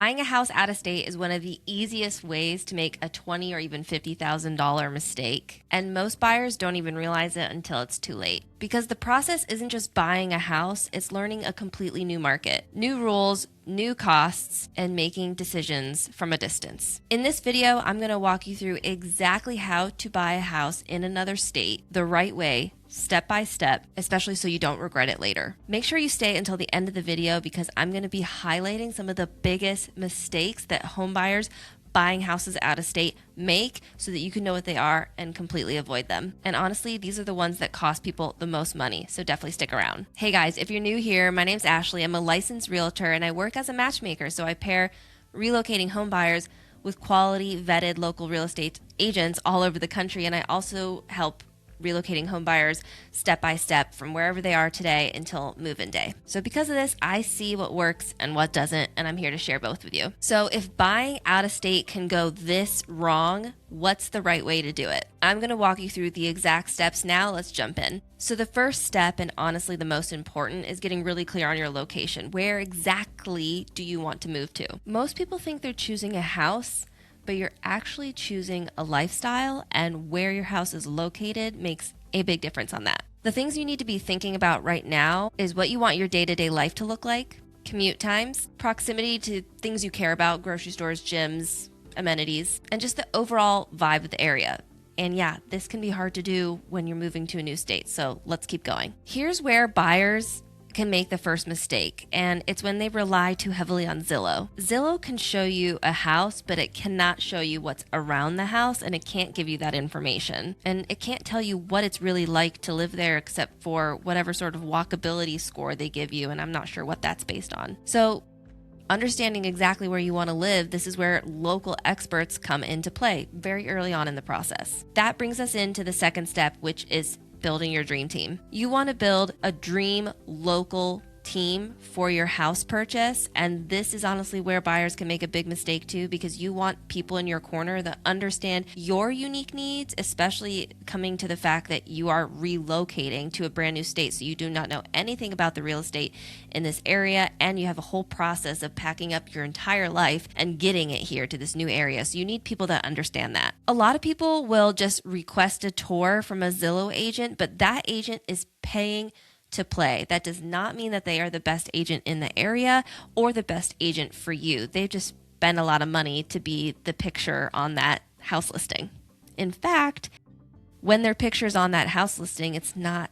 Buying a house out of state is one of the easiest ways to make a $20,000 or even $50,000 mistake, and most buyers don't even realize it until it's too late. Because the process isn't just buying a house, it's learning a completely new market, new rules, new costs, and making decisions from a distance. In this video, I'm going to walk you through exactly how to buy a house in another state the right way, step by step, especially so you don't regret it later. Make sure you stay until the end of the video because I'm going to be highlighting some of the biggest mistakes that home buyers buying houses out of state make so that you can know what they are and completely avoid them. And honestly, these are the ones that cost people the most money, so definitely stick around. Hey guys, if you're new here, my name's Ashley. I'm a licensed realtor and I work as a matchmaker, so I pair relocating home buyers with quality, vetted local real estate agents all over the country, and I also help relocating home buyers step by step from wherever they are today until move-in day. So because of this, I see what works and what doesn't, and I'm here to share both with you. So if buying out of state can go this wrong, what's the right way to do it? I'm going to walk you through the exact steps now. Let's jump in. So the first step, and honestly the most important, is getting really clear on your location. Where exactly do you want to move to? Most people think they're choosing a house, but you're actually choosing a lifestyle, and where your house is located makes a big difference on that. The things you need to be thinking about right now is what you want your day-to-day life to look like, commute times, proximity to things you care about, grocery stores, gyms, amenities, and just the overall vibe of the area. And yeah, this can be hard to do when you're moving to a new state, so let's keep going. Here's where buyers can make the first mistake, and it's when they rely too heavily on Zillow. Zillow can show you a house, but it cannot show you what's around the house, and it can't give you that information. And it can't tell you what it's really like to live there except for whatever sort of walkability score they give you, and I'm not sure what that's based on. So understanding exactly where you want to live, this is where local experts come into play very early on in the process. That brings us into the second step, which is building your dream team. You want to build a dream local team for your house purchase, and this is honestly where buyers can make a big mistake too, because you want people in your corner that understand your unique needs, especially coming to the fact that you are relocating to a brand new state, so you do not know anything about the real estate in this area, and you have a whole process of packing up your entire life and getting it here to this new area. So you need people that understand that. A lot of people will just request a tour from a Zillow agent, but that agent is paying to play. That does not mean that they are the best agent in the area or the best agent for you. They just spend a lot of money to be the picture on that house listing. In fact, when their picture's on that house listing, it's not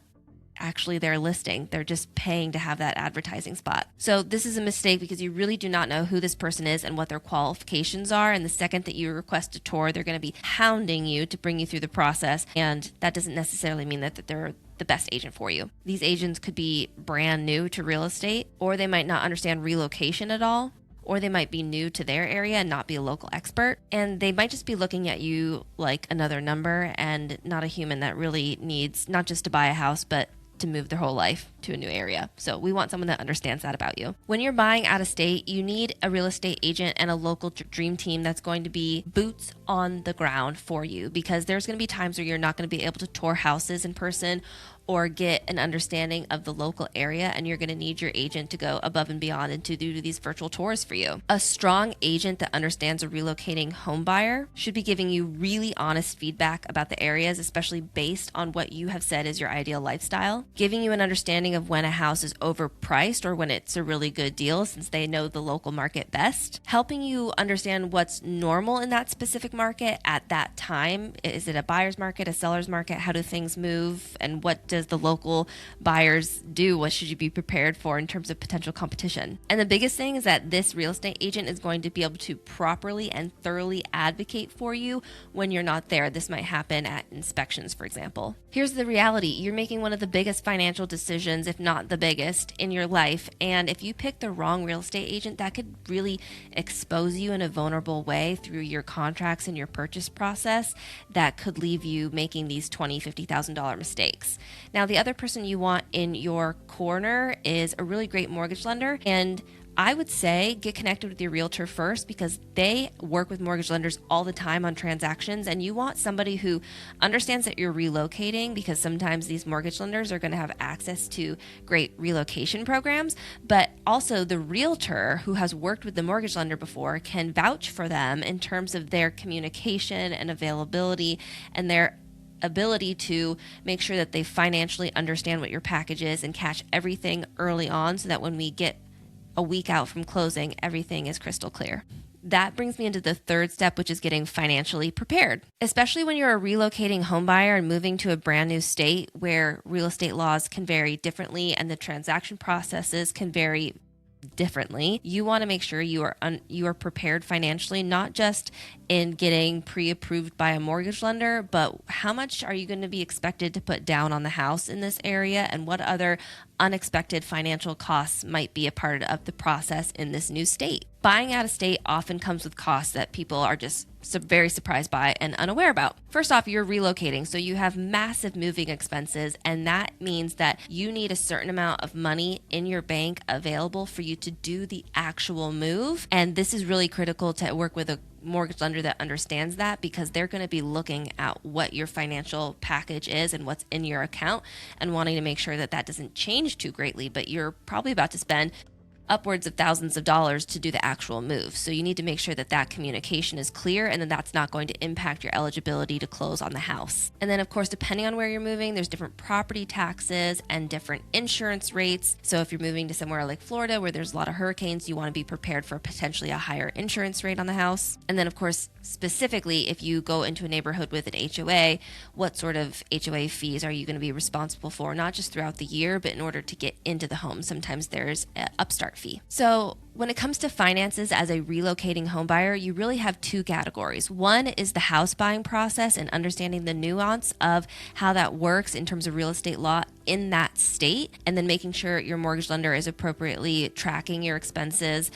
actually their listing. They're just paying to have that advertising spot. So this is a mistake because you really do not know who this person is and what their qualifications are. And the second that you request a tour, they're going to be hounding you to bring you through the process. And that doesn't necessarily mean that they're the best agent for you. These agents could be brand new to real estate, or they might not understand relocation at all, or they might be new to their area and not be a local expert. And they might just be looking at you like another number and not a human that really needs not just to buy a house, but to move their whole life to a new area. So we want someone that understands that about you. When you're buying out of state, you need a real estate agent and a local dream team that's going to be boots on the ground for you, because there's going to be times where you're not going to be able to tour houses in person or get an understanding of the local area, and you're going to need your agent to go above and beyond and to do these virtual tours for you. A strong agent that understands a relocating home buyer should be giving you really honest feedback about the areas, especially based on what you have said is your ideal lifestyle, giving you an understanding of when a house is overpriced or when it's a really good deal since they know the local market best, helping you understand what's normal in that specific market at that time. Is it a buyer's market, a seller's market? How do things move, and what does the local buyers do? What should you be prepared for in terms of potential competition? And the biggest thing is that this real estate agent is going to be able to properly and thoroughly advocate for you when you're not there. This might happen at inspections, for example. Here's the reality. You're making one of the biggest financial decisions, if not the biggest, in your life. And if you pick the wrong real estate agent, that could really expose you in a vulnerable way through your contracts and your purchase process that could leave you making these $20,000, $50,000 mistakes. Now, the other person you want in your corner is a really great mortgage lender, and I would say get connected with your realtor first, because they work with mortgage lenders all the time on transactions, and you want somebody who understands that you're relocating, because sometimes these mortgage lenders are going to have access to great relocation programs, but also the realtor who has worked with the mortgage lender before can vouch for them in terms of their communication and availability and their ability to make sure that they financially understand what your package is and catch everything early on, so that when we get a week out from closing, everything is crystal clear. That brings me into the third step, which is getting financially prepared. Especially when you're a relocating home buyer and moving to a brand new state where real estate laws can vary differently and the transaction processes can vary differently. You want to make sure you are prepared financially, not just in getting pre-approved by a mortgage lender, but how much are you going to be expected to put down on the house in this area, and what other unexpected financial costs might be a part of the process in this new state. Buying out of state often comes with costs that people are just very surprised by and unaware about. First off, you're relocating, so you have massive moving expenses, and that means that you need a certain amount of money in your bank available for you to do the actual move. And this is really critical to work with a mortgage lender that understands that, because they're going to be looking at what your financial package is and what's in your account and wanting to make sure that that doesn't change too greatly, but you're probably about to spend upwards of thousands of dollars to do the actual move. So you need to make sure that that communication is clear, and then that's not going to impact your eligibility to close on the house. And then of course, depending on where you're moving, there's different property taxes and different insurance rates. So if you're moving to somewhere like Florida where there's a lot of hurricanes, you want to be prepared for potentially a higher insurance rate on the house. And then of course, specifically if you go into a neighborhood with an HOA, what sort of HOA fees are you going to be responsible for, not just throughout the year, but in order to get into the home. Sometimes there's an upstart fee. So when it comes to finances as a relocating home buyer, you really have two categories. One is the house buying process and understanding the nuance of how that works in terms of real estate law in that state, and then making sure your mortgage lender is appropriately tracking your expenses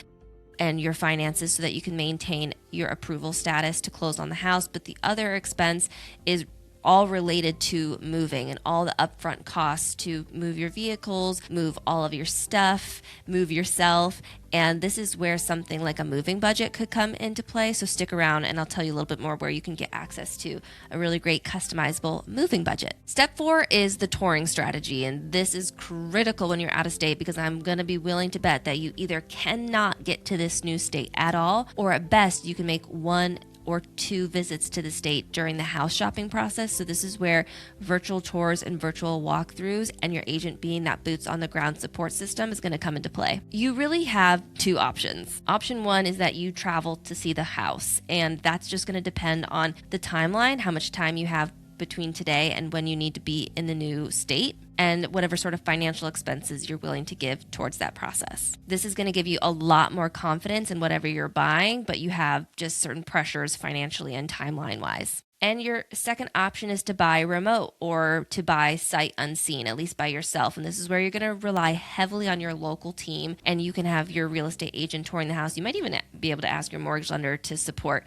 and your finances so that you can maintain your approval status to close on the house. But the other expense is all related to moving and all the upfront costs to move your vehicles, move all of your stuff, move yourself. And this is where something like a moving budget could come into play. So stick around and I'll tell you a little bit more where you can get access to a really great customizable moving budget. Step 4 is the touring strategy. And this is critical when you're out of state, because I'm going to be willing to bet that you either cannot get to this new state at all, or at best you can make 1 or 2 visits to the state during the house shopping process. So this is where virtual tours and virtual walkthroughs and your agent being that boots on the ground support system is going to come into play. You really have 2 options. Option 1 is that you travel to see the house, and that's just going to depend on the timeline, how much time you have between today and when you need to be in the new state, and whatever sort of financial expenses you're willing to give towards that process. This is going to give you a lot more confidence in whatever you're buying, but you have just certain pressures financially and timeline wise. And your second option is to buy remote or to buy sight unseen, at least by yourself. And this is where you're going to rely heavily on your local team, and you can have your real estate agent touring the house. You might even be able to ask your mortgage lender to support.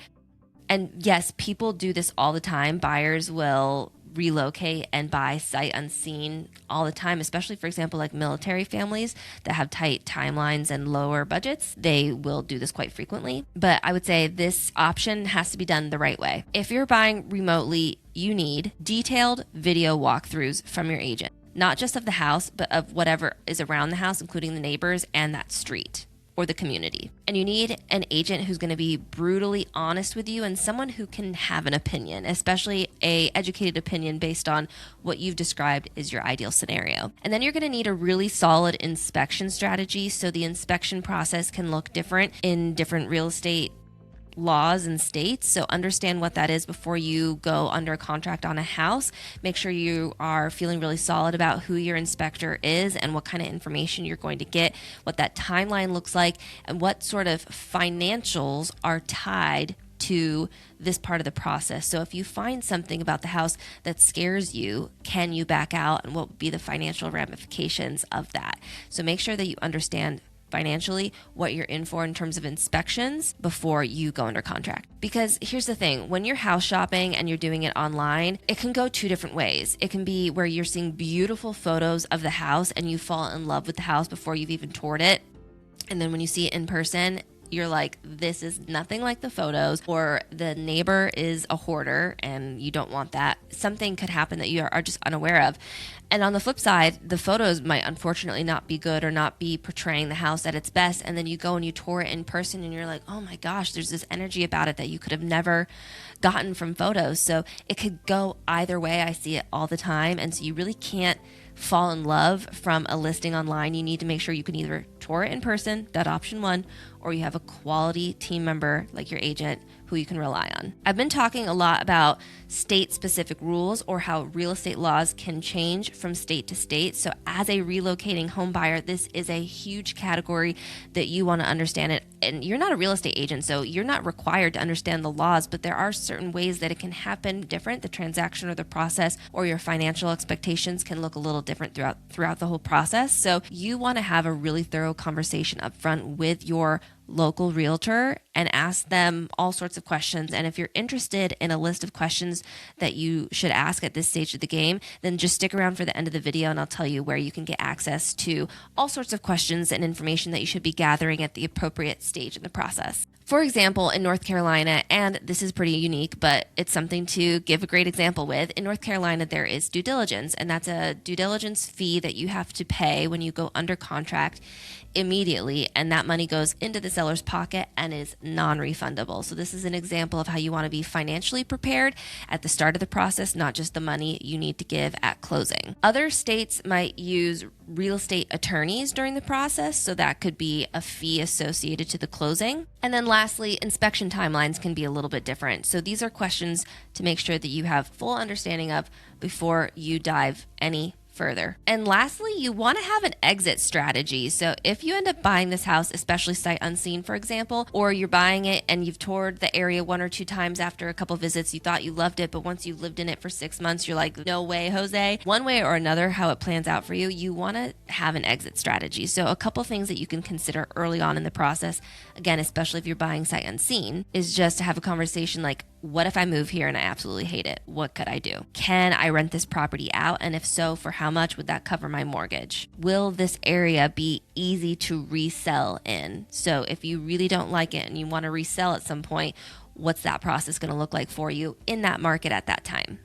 And yes, people do this all the time. Buyers will relocate and buy sight unseen all the time, especially, for example, like military families that have tight timelines and lower budgets. They will do this quite frequently. But I would say this option has to be done the right way. If you're buying remotely, you need detailed video walkthroughs from your agent, not just of the house, but of whatever is around the house, including the neighbors and that street or the community. And you need an agent who's going to be brutally honest with you, and someone who can have an opinion, especially a educated opinion based on what you've described is your ideal scenario. And then you're going to need a really solid inspection strategy, so the inspection process can look different in different real estate laws and states. So understand what that is before you go under a contract on a house. Make sure you are feeling really solid about who your inspector is and what kind of information you're going to get, what that timeline looks like, and what sort of financials are tied to this part of the process. So if you find something about the house that scares you, can you back out, and what would be the financial ramifications of that? So make sure that you understand financially what you're in for in terms of inspections before you go under contract. Because here's the thing, when you're house shopping and you're doing it online, it can go 2 different ways. It can be where you're seeing beautiful photos of the house and you fall in love with the house before you've even toured it, And then when you see it in person, you're like, this is nothing like the photos, or the neighbor is a hoarder and you don't want that. Something could happen that you are just unaware of. And on the flip side, the photos might unfortunately not be good or not be portraying the house at its best. And then you go and you tour it in person and you're like, oh my gosh, there's this energy about it that you could have never gotten from photos. So it could go either way. I see it all the time. And so you really can't fall in love from a listing online. You need to make sure you can either tour it in person, that option one, or you have a quality team member like your agent who you can rely on. I've been talking a lot about state-specific rules or how real estate laws can change from state to state. So as a relocating home buyer, this is a huge category that you want to understand it. And you're not a real estate agent, so you're not required to understand the laws, but there are certain ways that it can happen different. The transaction or the process or your financial expectations can look a little different throughout the whole process. So you want to have a really thorough conversation up front with your local realtor and ask them all sorts of questions. And if you're interested in a list of questions that you should ask at this stage of the game, then just stick around for the end of the video and I'll tell you where you can get access to all sorts of questions and information that you should be gathering at the appropriate stage in the process. For example, in North Carolina, and this is pretty unique, but it's something to give a great example with. In North Carolina, there is due diligence, and that's a due diligence fee that you have to pay when you go under contract immediately, and that money goes into the seller's pocket and is non-refundable. So this is an example of how you want to be financially prepared at the start of the process, not just the money you need to give at closing. Other states might use real estate attorneys during the process, so that could be a fee associated to the closing. And then lastly, inspection timelines can be a little bit different. So these are questions to make sure that you have full understanding of before you dive any further. And lastly, you want to have an exit strategy. So if you end up buying this house, especially sight unseen, for example, or you're buying it and you've toured the area 1 or 2 times after a couple visits, you thought you loved it, but once you lived in it for 6 months, you're like, no way, Jose. One way or another, how it plans out for you, you want to have an exit strategy. So a couple things that you can consider early on in the process, again, especially if you're buying sight unseen, is just to have a conversation like, what if I move here and I absolutely hate it? What could I do? Can I rent this property out? And if so, for how much would that cover my mortgage? Will this area be easy to resell in? So if you really don't like it and you want to resell at some point, what's that process going to look like for you in that market at that time?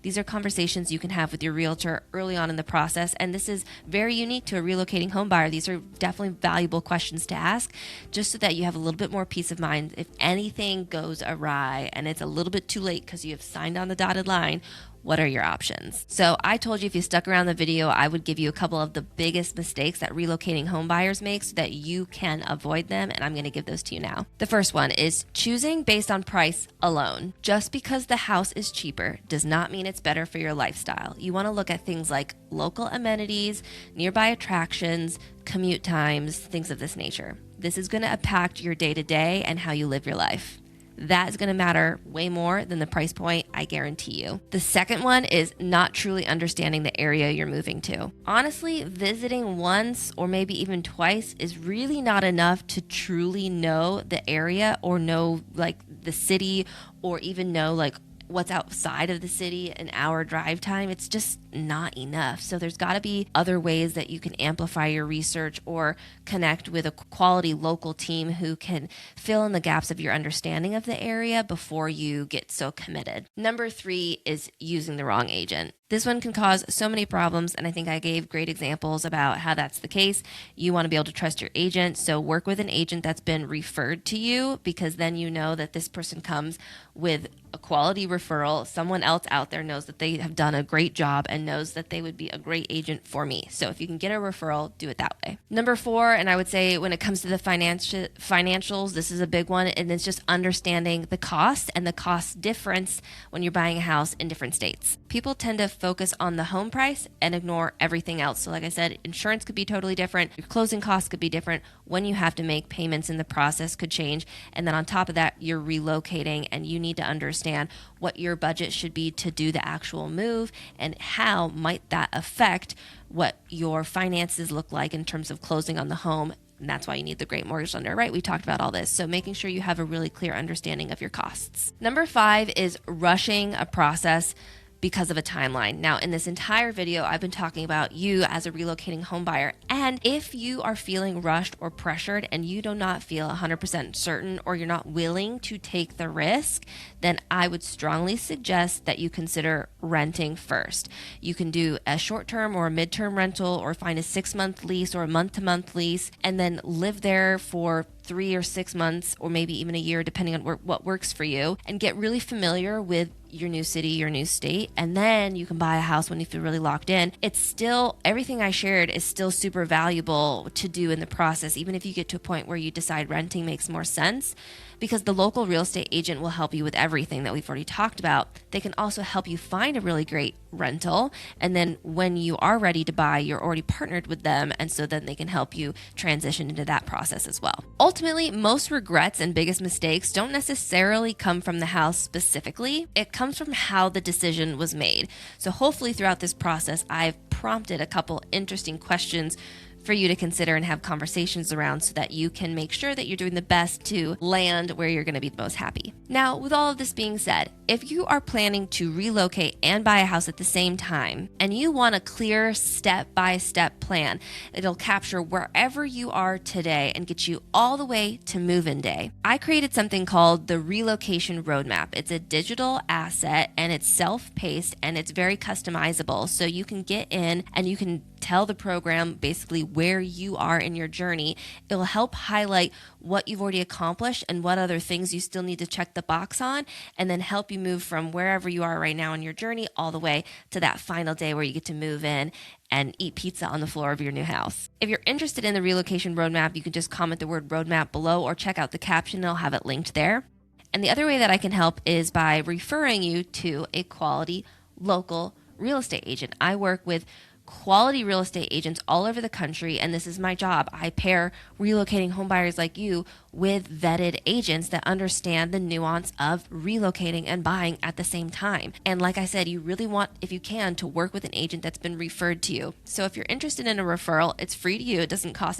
These are conversations you can have with your realtor early on in the process, and this is very unique to a relocating home buyer. These are definitely valuable questions to ask, just so that you have a little bit more peace of mind if anything goes awry and it's a little bit too late because you have signed on the dotted line. What are your options? So I told you if you stuck around the video, I would give you a couple of the biggest mistakes that relocating home buyers make so that you can avoid them, and I'm going to give those to you now. The first one is choosing based on price alone. Just because the house is cheaper does not mean it's better for your lifestyle. You want to look at things like local amenities, nearby attractions, commute times, things of this nature. This is going to impact your day-to-day and how you live your life. That is going to matter way more than the price point, I guarantee you. The second one is not truly understanding the area you're moving to. Honestly, visiting once or maybe even twice is really not enough to truly know the area or know like the city or even know like what's outside of the city, an hour drive time. It's just not enough. So there's got to be other ways that you can amplify your research or connect with a quality local team who can fill in the gaps of your understanding of the area before you get so committed. Number 3 is using the wrong agent. This one can cause so many problems, and I think I gave great examples about how that's the case. You want to be able to trust your agent, so work with an agent that's been referred to you, because then you know that this person comes with a quality referral. Someone else out there knows that they have done a great job and knows that they would be a great agent for me. So if you can get a referral, do it that way. Number 4, and I would say when it comes to the financials, this is a big one, and it's just understanding the cost and the cost difference when you're buying a house in different states. People tend to focus on the home price and ignore everything else. So like I said, insurance could be totally different. Your closing costs could be different. When you have to make payments in the process could change. And then on top of that, you're relocating and you need to understand what your budget should be to do the actual move and how might that affect what your finances look like in terms of closing on the home. And that's why you need the great mortgage lender, right? We talked about all this. So making sure you have a really clear understanding of your costs. Number 5 is rushing a process because of a timeline. Now, in this entire video, I've been talking about you as a relocating home buyer. And if you are feeling rushed or pressured and you do not feel 100% certain or you're not willing to take the risk, then I would strongly suggest that you consider renting first. You can do a short-term or a mid-term rental, or find a 6-month lease or a month-to-month lease, and then live there for 3 or 6 months, or maybe even a year, depending on what works for you, and get really familiar with your new city, your new state, and then you can buy a house when you feel really locked in. It's still, everything I shared is still super valuable to do in the process, even if you get to a point where you decide renting makes more sense, because the local real estate agent will help you with everything that we've already talked about. They can also help you find a really great rental, and then when you are ready to buy, you're already partnered with them, and so then they can help you transition into that process as well. Ultimately, most regrets and biggest mistakes don't necessarily come from the house specifically. It comes from how the decision was made. So hopefully throughout this process, I've prompted a couple interesting questions for you to consider and have conversations around, so that you can make sure that you're doing the best to land where you're going to be the most happy. Now, with all of this being said, if you are planning to relocate and buy a house at the same time, and you want a clear step-by-step plan, it'll capture wherever you are today and get you all the way to move-in day, I created something called the Relocation Roadmap. It's a digital asset, and it's self-paced, and it's very customizable. So you can get in and you can tell the program basically where you are in your journey. It will help highlight what you've already accomplished and what other things you still need to check the box on, and then help you move from wherever you are right now in your journey all the way to that final day where you get to move in and eat pizza on the floor of your new house. If you're interested in the relocation roadmap, you can just comment the word roadmap below, or check out the caption. I'll have it linked there. And the other way that I can help is by referring you to a quality local real estate agent. I work with quality real estate agents all over the country, and this is my job. I pair relocating homebuyers like you with vetted agents that understand the nuance of relocating and buying at the same time. And like I said, you really want, if you can, to work with an agent that's been referred to you. So if you're interested in a referral, it's free to you. It doesn't cost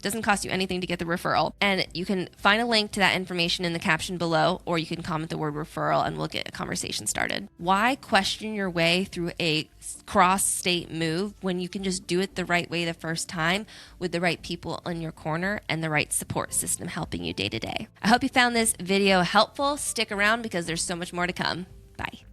doesn't cost you anything to get the referral. And you can find a link to that information in the caption below, or you can comment the word referral and we'll get a conversation started. Why question your way through a cross-state move when you can just do it the right way the first time, with the right people in your corner and the right support system helping you day to day? I hope you found this video helpful. Stick around because there's so much more to come.